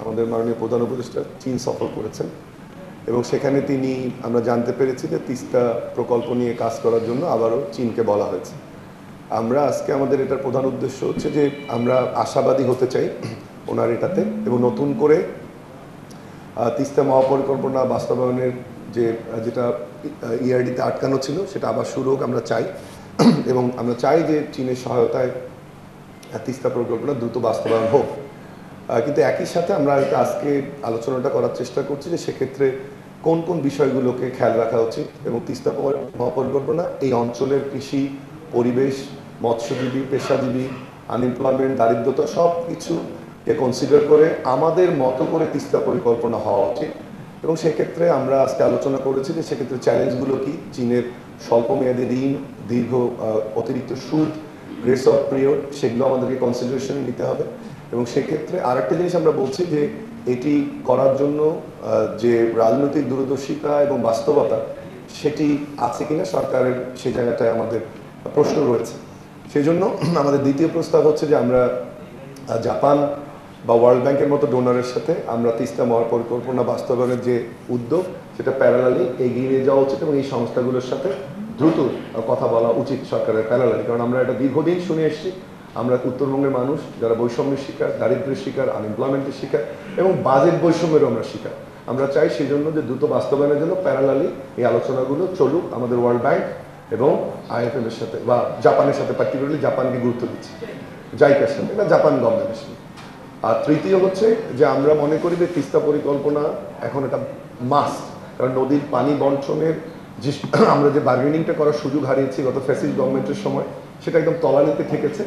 আমাদের মাননীয় প্রধান উপদেষ্টা চীন সফর করেছেন এবং সেখানে তিনি আমরা জানতে পেরেছি যে তিস্তা প্রকল্প নিয়ে কাজ করার জন্য আবারও চীনকে বলা হয়েছে। আমরা আজকে আমাদের এটার প্রধান উদ্দেশ্য হচ্ছে যে আমরা আশাবাদী হতে চাই ওনার এটাতে, এবং নতুন করে তিস্তা মহাপরিকল্পনা বাস্তবায়নের যেটা ইআরডিতে আটকানো ছিল সেটা আবার শুরু হোক আমরা চাই, এবং আমরা চাই যে চীনের সহায়তায় তিস্তা পরিকল্পনা দ্রুত বাস্তবায়ন হোক। কিন্তু একই সাথে আমরা আজকে আলোচনাটা করার চেষ্টা করছি যে সেক্ষেত্রে কোন কোন বিষয়গুলোকে খেয়াল রাখা উচিত, এবং তিস্তা মহাপরিকল্পনা এই অঞ্চলের কৃষি, পরিবেশ, মৎস্যজীবী, পেশাজীবী, আনএমপ্লয়মেন্ট, দারিদ্রতা সব কিছুকে কনসিডার করে আমাদের মতো করে তিস্তা পরিকল্পনা হওয়া উচিত। এবং সেক্ষেত্রে আমরা আজকে আলোচনা করেছি যে সেক্ষেত্রে চ্যালেঞ্জগুলো কি, চীনের স্বল্পমেয়াদী ঋণ, দীর্ঘ অতিরিক্ত সুদ, গ্রেস অফ পিরিয়ড, সেগুলো আমাদেরকে কনসিডারেশনে নিতে হবে। এবং সেক্ষেত্রে আরেকটা জিনিস আমরা বলছি যে এটি করার জন্য যে রাজনৈতিক দূরদর্শিতা এবং বাস্তবতা সেটি আছে কিনা সরকারের, সেই জায়গাটায় আমাদের প্রশ্ন রয়েছে। সেই জন্য আমাদের দ্বিতীয় প্রস্তাব হচ্ছে যে আমরা জাপান বা ওয়ার্ল্ড ব্যাংকের মতো ডোনারের সাথে আমরা তিস্তা মহাপরিকল্পনা বাস্তবায়নের যে উদ্যোগ সেটা প্যারালালি এগিয়ে নিয়ে যাওয়া উচিত, এবং এই সংস্থাগুলোর সাথে দ্রুত কথা বলা উচিত সরকারের প্যারালালি। কারণ আমরা এটা দীর্ঘদিন শুনে এসেছি, আমরা উত্তরবঙ্গের মানুষ যারা বৈষম্যের শিকার, দারিদ্র্যের শিকার, আনএমপ্লয়মেন্টের শিকার এবং বাজেট বৈষম্যেরও আমরা শিকার। আমরা চাই সেই জন্য যে দ্রুত বাস্তবায়নের জন্য প্যারালালি এই আলোচনাগুলো চলুক আমাদের ওয়ার্ল্ড ব্যাংক এবং IFM এর সাথে, বা জাপানের সাথে, পার্টিকুলারলি জাপানকে গুরুত্ব দিচ্ছি, জাইকার সাথে বা জাপান গভর্নমেন্টের সাথে। আর তৃতীয় হচ্ছে যে আমরা মনে করি যে তিস্তা পরিকল্পনা এখন এটা মাস্ট, কারণ নদীর পানি বন্টনের যে আমরা যে বার্গেনিংটা করার সুযোগ হারিয়েছি গত ফ্যাসিস্ট গভর্নমেন্টের সময়, সেটা একদম তলানিতে ঠেকেছে।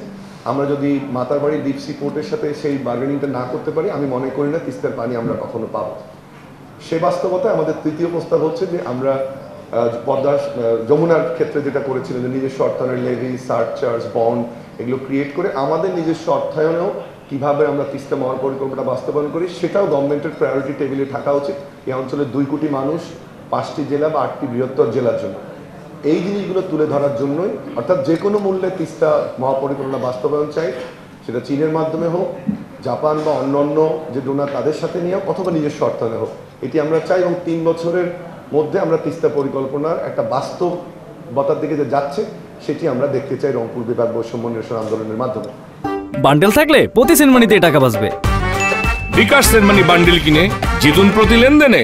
আমরা যদি মাতারবাড়ি ডিপ সি পোর্টের সাথে সেই বার্গেনিংটা না করতে পারি, আমি মনে করি না তিস্তার পানি আমরা কখনো পাবো। সে বাস্তবতায় আমাদের তৃতীয় প্রস্তাব হচ্ছে যে আমরা পদ্মা যমুনার ক্ষেত্রে যেটা করেছিলেন যে নিজস্ব অর্থায়নের লেভি, সারচার্জ, বন্ড এগুলো ক্রিয়েট করে আমাদের নিজস্ব অর্থায়নেও কীভাবে আমরা তিস্তা মহাপরিকল্পনা বাস্তবায়ন করি সেটাও গভর্নমেন্টের প্রায়োরিটি টেবিলে থাকা উচিত এই অঞ্চলের 2 কোটি মানুষ, 5টি জেলা বা 8টি বৃহত্তর জেলার জন্য। এই জিনিসগুলো তুলে ধরার জন্যই, অর্থাৎ যে কোনো মূল্যে তিস্তা মহাপরিকল্পনা বাস্তবায়ন চাই, সেটা চীনের মাধ্যমে হোক, জাপান বা অন্যান্য যে ডোনার তাদের সাথে নিয়ে হোক, অথবা নিজস্ব অর্থায়নে হোক, এটি আমরা চাই। এবং 3 বছরের মধ্যে আমরা তিস্তা পরিকল্পনার একটা বাস্তবতার দিকে যে যাচ্ছে সেটি আমরা দেখতে চাই রংপুর বিভাগ বৈষম্য নিরসন আন্দোলনের মাধ্যমে। বান্ডেল থাকলে প্রতি সেনমানিতে টাকা বাঁচবে। বিকাশ সেনমানি বান্ডেল কিনে জিতুন প্রতি লেনদেনে।